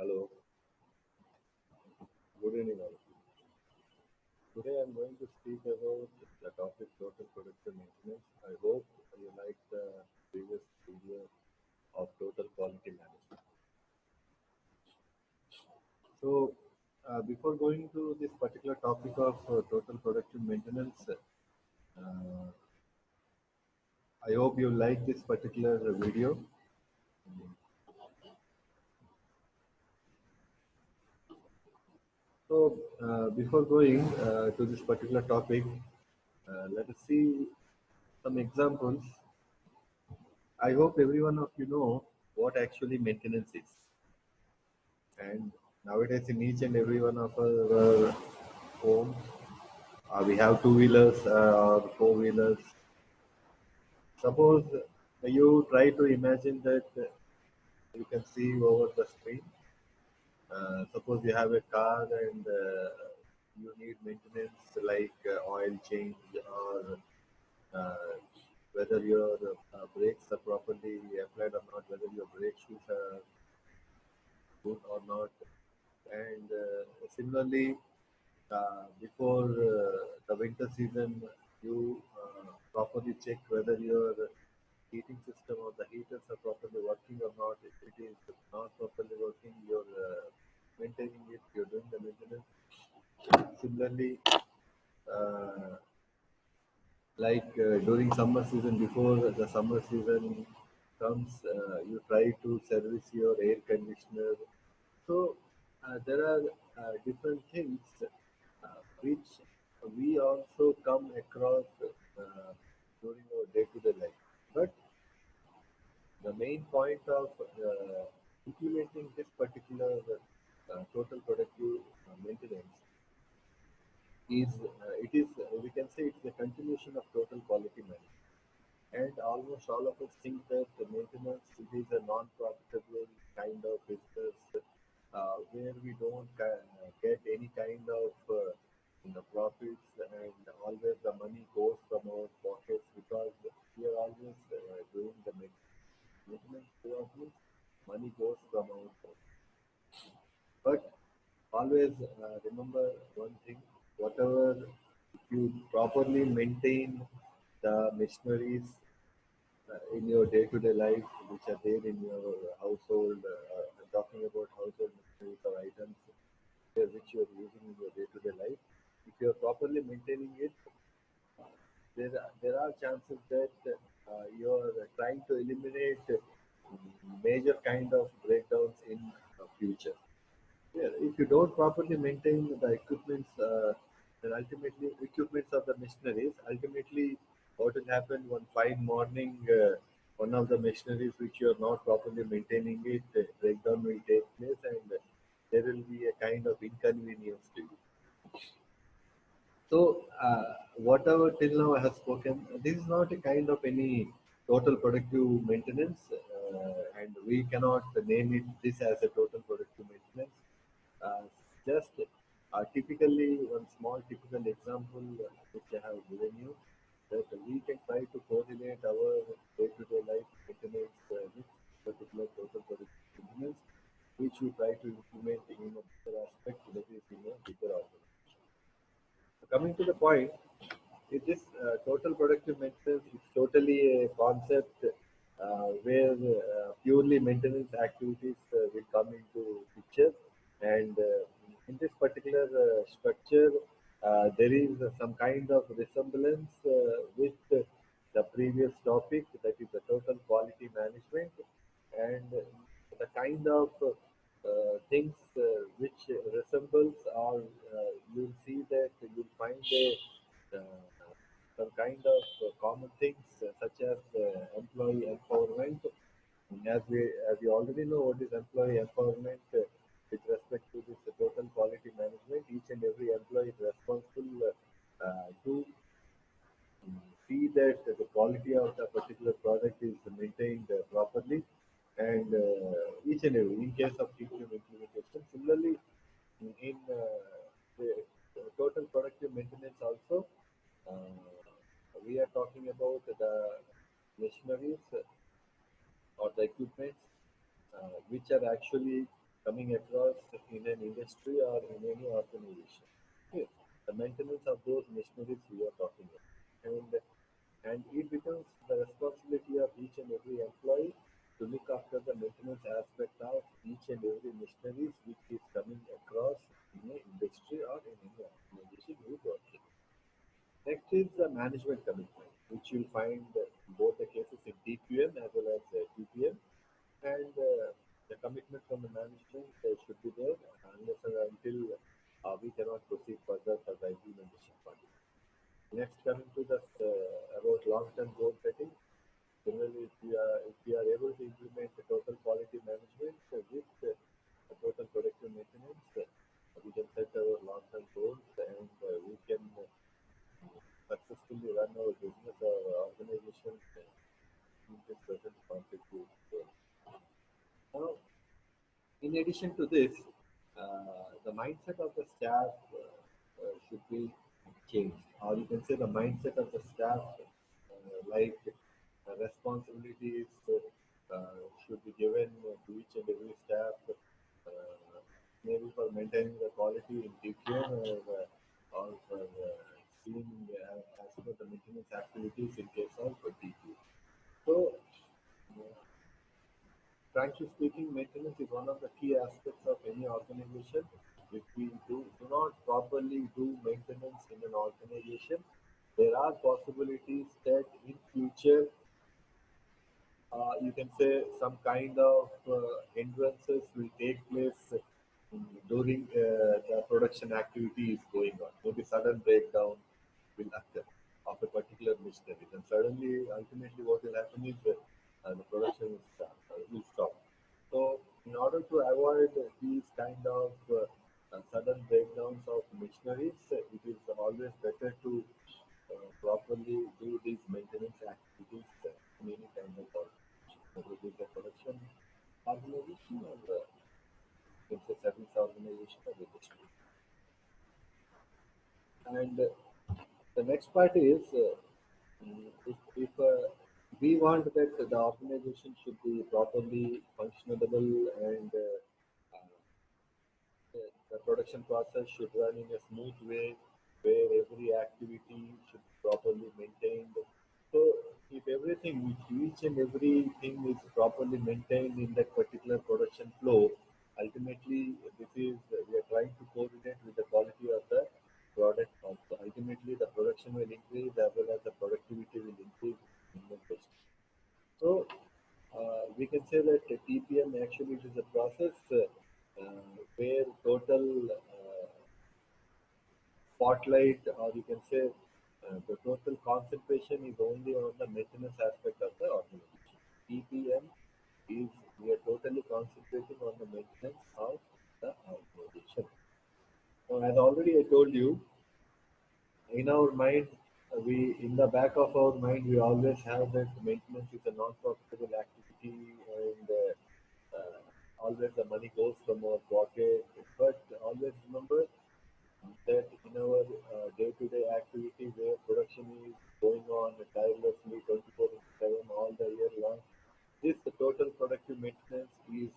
Hello, good evening all. Today I'm going to speak about the topic total production maintenance. I hope you like the previous video of total quality management. So, before going to this particular topic of total production maintenance, I hope you like this particular video. So, before going to this particular topic, let us see some examples. I hope every one of you know what actually maintenance is. And nowadays, in each and every one of our homes, we have two-wheelers or four-wheelers. Suppose you try to imagine that you can see over the screen. Suppose you have a car and you need maintenance like oil change or uh, whether your brakes are properly applied or not, whether your brake shoes are good or not. And similarly, before the winter season, you properly check whether your heating system or the heaters are properly working or not. If it is not properly working, you're maintaining it, you're doing the maintenance. Similarly, uh, like during summer season, before the summer season comes, you try to service your air conditioner. So there are different things which we also come across during our day-to-day life. But the main point of implementing this particular total productive maintenance is it is we can say it's a continuation of total quality management. And almost all of us think that the maintenance it is a non-profitable kind of business where we don't get any kind of profits, and always the money goes from our pockets because we are always doing the maintenance job means money goes from our pockets. But always remember one thing: whatever if you properly maintain the machineries in your day-to-day life, which are there in your household. I'm talking about household machineries or items which you are using in your day-to-day life. If you are properly maintaining it, there are chances that you are trying to eliminate major kind of breakdowns in future. Yeah, if you don't properly maintain the equipments, then ultimately equipments of the machineries, ultimately what will happen one fine morning, one of the machineries which you are not properly maintaining it, breakdown will take place and there will be a kind of inconvenience to you. So, whatever till now I have spoken, this is not a kind of any total productive maintenance, and we cannot name it this as a total productive maintenance. Uh, just typically one small typical example which I have given you that we can try to correlate our day-to-day life maintenance with particular total productive maintenance, which we try to implement in a bigger aspect that is in a bigger organization. Coming to the point, it is total productive maintenance is totally a concept where purely maintenance activities will come into picture, and in this particular structure, there is some kind of resemblance with the previous topic, that is the total quality management, and the kind of things which resembles, or you'll see that you'll find some kind of common things such as employee empowerment. As you already know what is employee empowerment with respect to this total quality management, each and every employee is responsible to see that the quality of the particular product is maintained properly, and each and every in case of TQM implementation. Similarly, in the total productive maintenance also, we are talking about the machineries or the equipment which are actually coming across in an industry or in any organization. Okay. The maintenance of those machineries we are talking about. And it becomes the responsibility of each and every employee to look after the maintenance aspect of each and every machineries which is coming across in an industry or in any organization you work in. Next is the management commitment, which you'll find in both the cases in TQM as well as TPM. And the commitment from the management should be there unless and until we cannot proceed further for the implementation part. Next, coming to the about long-term goal setting. Similarly, if we are able to implement the total quality management with the total productive maintenance, we can set our long-term goals and we can successfully run our business or organization in this present conflict. Now, in addition to this, the mindset of the staff should be changed, or you can say the mindset of the staff, like responsibilities should be given to each and every staff, maybe for maintaining the quality in TQM or for seeing as per the maintenance activities in case of TQ. So, frankly speaking, maintenance is one of the key aspects of any organization. If we do not properly do maintenance in an organization, there are possibilities that in future you can say some kind of hindrances will take place during the production activity is going on. Maybe sudden breakdown will occur of a particular machinery. And suddenly, ultimately, what will happen is the production will stop. So, in order to avoid these kind of sudden breakdowns of machineries, it is always better to properly do these maintenance activities in any kind of organization, whether it is a production organization or it's a service organization or industry. And the next part is if we want that the organization should be properly functionable and the production process should run in a smooth way where every activity should be properly maintained. So if everything, if each and everything is properly maintained in that particular production flow, ultimately this is we are trying to coordinate with the quality of the product also. Ultimately the production will increase as well as the productivity will increase in the business. So we can say that TPM actually is a process where total spotlight, or you can say the total concentration is only on the maintenance aspect of the organization. TPM is we are totally concentrating on the maintenance of the organization. So as already I told you, in our mind, we in the back of our mind we always have that maintenance is a non-profitable activity and always the money goes from our pocket. But always remember that in our day-to-day activity where production is going on tirelessly 24 into 7 all the year long, this the total productive maintenance is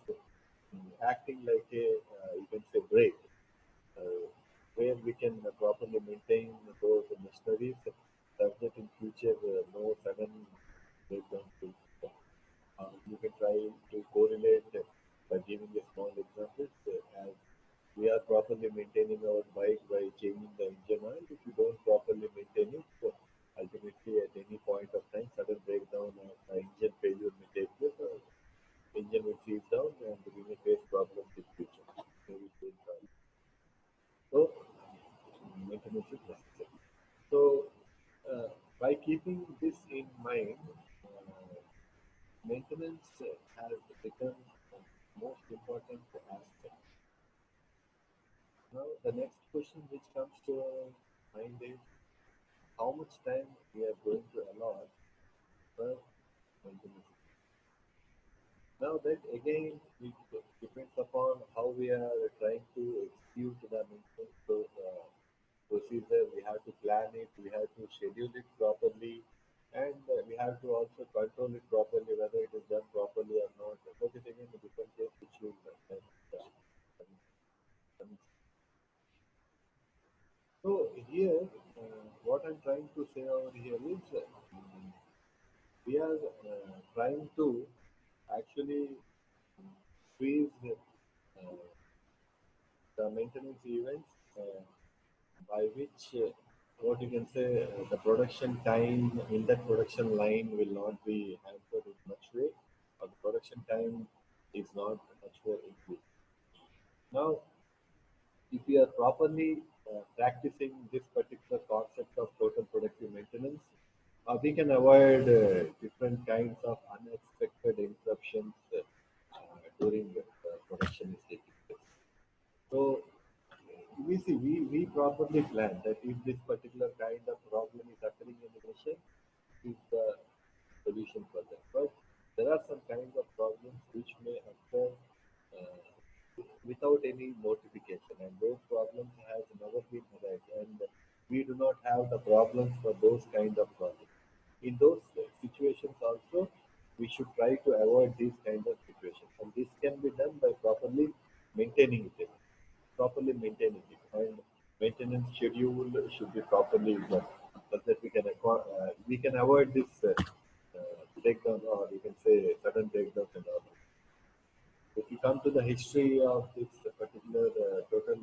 acting like a you can say break uh, where we can properly maintain those machineries such that in future no sudden breakdown will occur. You can try to correlate by giving a small example as we are properly maintaining our bike by changing the engine oil. If you don't properly maintain it, ultimately at any point of time, sudden breakdown or engine failure may take place. Or engine will freeze down and we may face problems in future. Maybe doing so maintenance is necessary. So by keeping this in mind, uh, maintenance has become the most important aspect. Now, the next question which comes to our mind is how much time we are going to allot for maintenance. Now, that again it depends upon how we are trying to execute the maintenance procedure. We have to plan it, we have to schedule it properly, and we have to also control it properly, whether it is done properly or not. That is again a different case which will trying to say over here is we are trying to actually squeeze the maintenance events by which what you can say the production time in that production line will not be hampered in much way, or the production time is not much more increased. Now, if we are properly practicing this particular concept of total productive maintenance, we can avoid different kinds of unexpected interruptions during the production is taking place. So we properly plan that if this particular kind of problem is occurring in the machine, is the solution for that. But there are some kinds of problems which may occur without any notification, and those problems has never been arise, and we do not have the problems for those kind of problems. In those situations also, we should try to avoid these kind of situations, and this can be done by properly maintaining it, and maintenance schedule should be properly done, so that we can avoid this breakdown, or you can say sudden breakdowns and all. If you come to the history of this particular total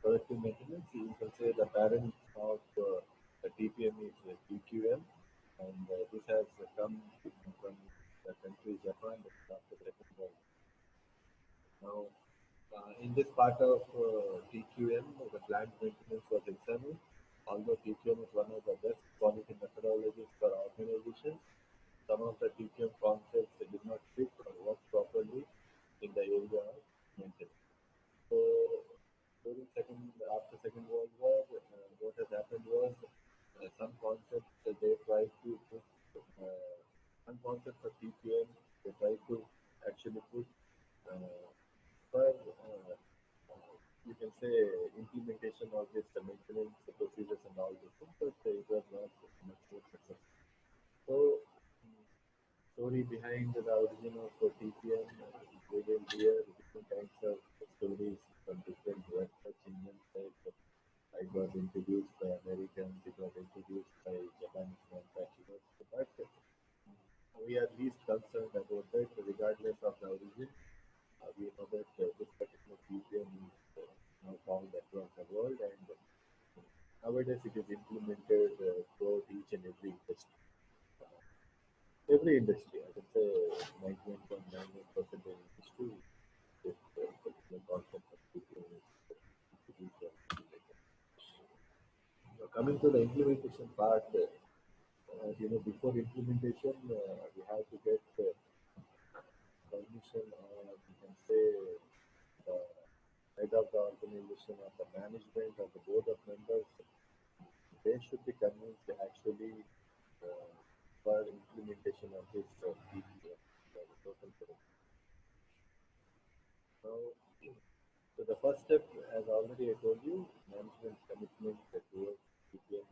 productive maintenance, you can say the parent of the TPM is TQM, and this has come from the country Japan after the Second World. Now, in this part of TQM, the plant maintenance was examined. Although TQM is one of the best quality methodologies for organizations, some of the TQM concepts did not fit or work properly in the area of maintenance. So after Second World War, what has happened was some concepts they tried to put some concepts of TQM they tried to actually put uh, for you can say implementation of this maintenance procedures and all those things, but it was not much more successful. So story behind the origin of TPM, we will hear different kinds of stories from different research engines. It was introduced by Americans, it was introduced by Japanese manufacturers. But we are least concerned about that, regardless of the origin. We know that this particular TPM is now found across the world, and nowadays it is implemented throughout each and every industry. Every industry, I would say 99.99% of industry, this particular concept of TPM is introduced or implemented. Now, coming to the implementation part, before implementation, we have to get permission, or you can say the head of the organization or the management or the board of members, they should be convinced actually uh, for implementation of this PPM, the total product. Now, so the first step, as already I told you, management commitment towards PPM.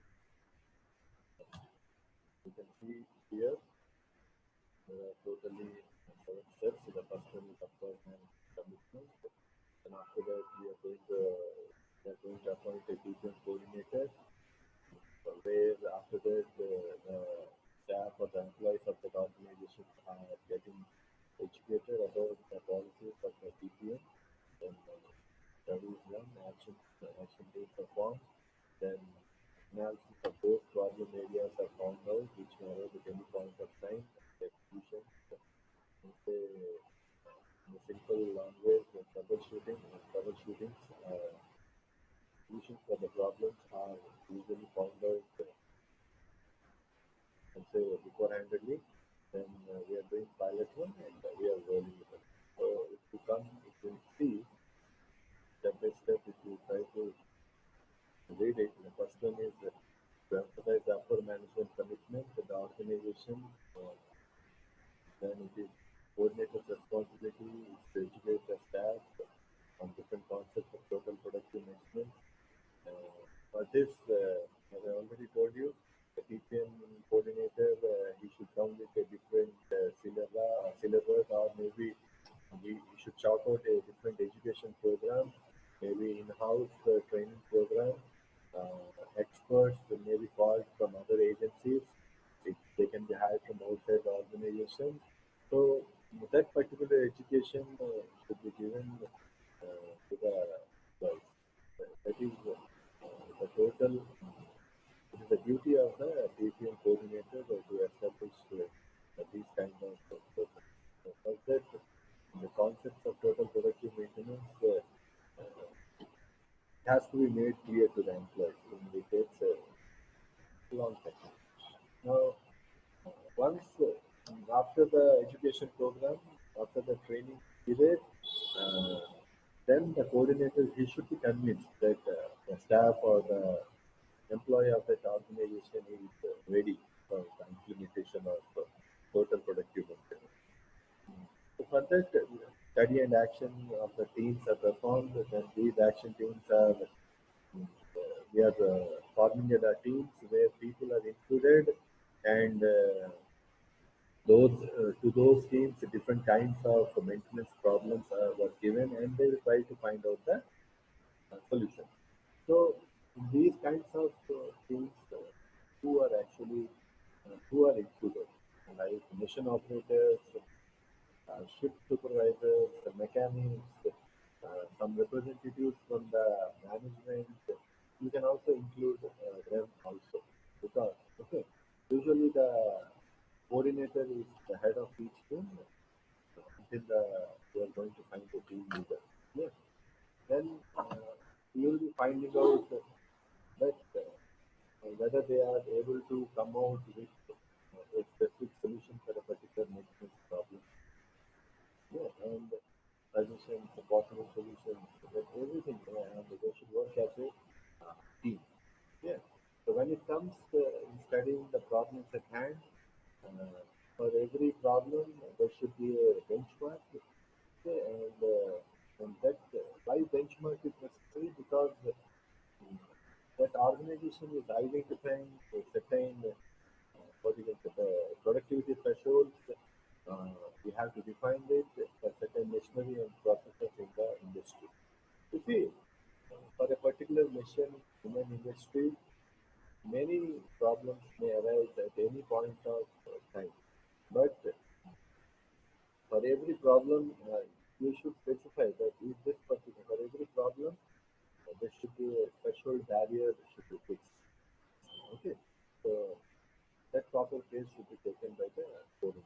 You can see here there are totally 7 steps. So the first one is of course management commitment, and after that we are going to appoint a PPM coordinator, where after that the staff or the employees of that organization are getting educated about the policies of the TPM. Then studies done, action being performed, then analysis of those problem areas are found out which may arise at any point of time, the solution, say, in a simple language, troubleshooting solutions for the problems are usually found out and say beforehandedly. Then we are doing pilot one, and we are rolling it out. So if you see step by step, if you try to read it, the first one is to emphasize the upper management commitment to the organization. Then it is coordinator's responsibility is to educate the staff on different concepts of total productive management. For this, as I already told you, the TPM coordinator, he should come with a different syllabus, or maybe he should chalk out a different education program, maybe in-house training program, experts that may be called from other agencies. They can be hired from outside the organization. So that particular education should be given to the employees. That is the total. It is the duty of the TPM coordinator to establish these kind of programs. So for that, the concepts of total productive maintenance has to be made clear to the employees. It takes a long time. Now, once after the education program, after the training period, uh, then the coordinator he should be convinced that the staff or the employee of that organization is ready for the implementation of total productive maintenance. So for that, study and action of the teams are performed, then these action teams are we are forming the teams where people are included, and those to those teams different kinds of maintenance problems were given, and they will try to find out the solution. So these kinds of things who are actually who are included, like mission operators, shift supervisors, the mechanics, some representatives from the management. You can also include them also, because okay, usually the coordinator is the head of each team until we are going to find the team leader. Yeah. Then you will be finding out that whether they are able to come out with a specific solution for a particular maintenance problem. Yeah, and suggestions, possible solutions, that everything, and they should work as a team. Yeah. So when it comes to in studying the problems at hand, uh, for every problem there should be a benchmark. Okay, and that why benchmark is necessary, because that organization is identifying a certain what you can say, the productivity thresholds. Uh, we have to define it for certain machinery and processes in the industry. You see, for a particular mission in an industry, many problems may arise at any point of time. But for every problem, you should specify that is this particular for every problem, there should be a threshold barrier should be fixed. Okay, so that proper care should be taken by the coding.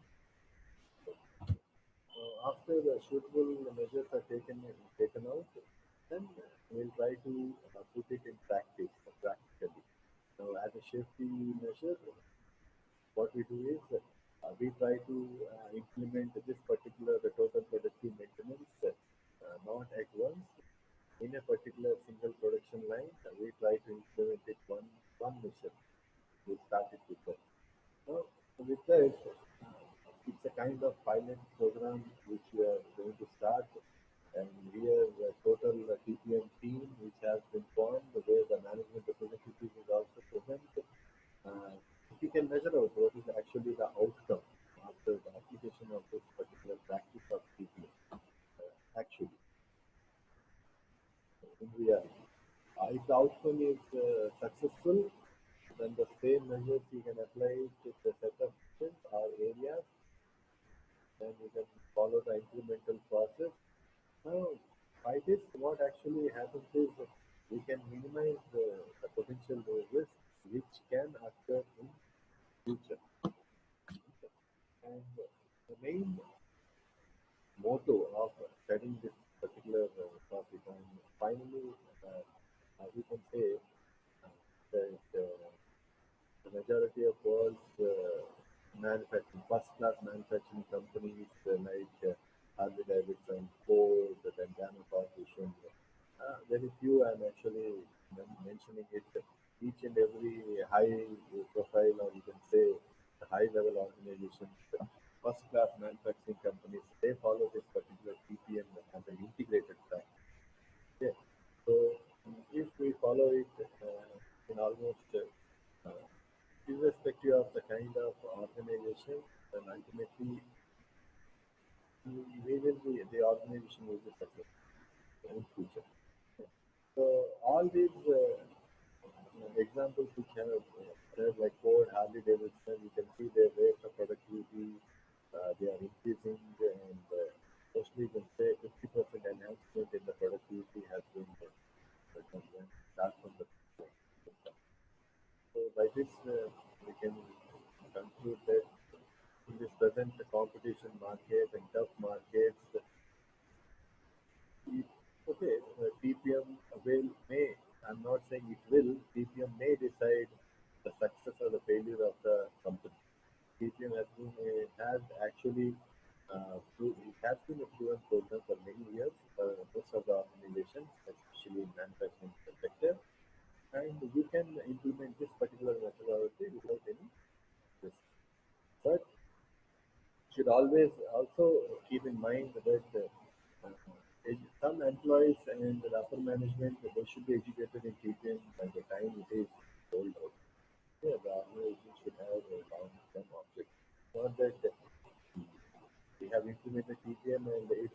After the suitable measures are taken out, then we'll try to put it in practice practically. Now, as a safety measure, what we do is we try to implement this particular the total productive maintenance not at once in a particular single production line. We try to implement it one mission. We start it with that. Now, with that, it's a kind of pilot program which we are going to start. And here, the total TPM team, which has been formed, where the management representative is also present. We can measure out what is actually the outcome after the application of this particular practice of TPM. Actually, in reality, if the outcome is successful, then the same measures you can apply it to the set of missions or areas, then you can follow the incremental process. Now, by this, what actually happens is we can minimize the potential risks which can occur in future. And the main motto of studying this particular topic, and finally, we can say that the majority of world's manufacturing, first-class manufacturing companies like Harley Davidson, Ford, then Dana Corporation, very few I'm actually mentioning it. Each and every high profile, or you can say the high level organizations, first class manufacturing companies, they follow this particular TPM as an integrated practice. Yeah. So if we follow it in almost irrespective of the kind of organization, then ultimately we will be the organization will be successful in future. So all these examples which have said like Ford, Harley Davidson, you can see their rates of productivity, they are increasing, and mostly you can say 50% enhancement in the productivity has been from when start from the so by this we can conclude that in this present competition market and tough markets, okay, TPM may, I'm not saying it will, TPM may decide the success or the failure of the company. TPM has actually, it has been a proven program for many years for most of the organizations, especially in manufacturing sector. And you can implement this particular methodology without any risk. But should always also keep in mind that some employees and the upper management they should be educated in TPM by the time it is rolled out. Yeah, the organization should have a long-term objective. Not that we have implemented TPM and its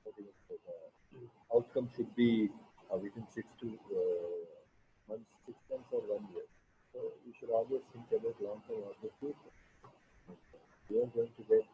what do you say, outcome should be within 6 months or 1 year. So you should always think about long-term objectives. You are going to get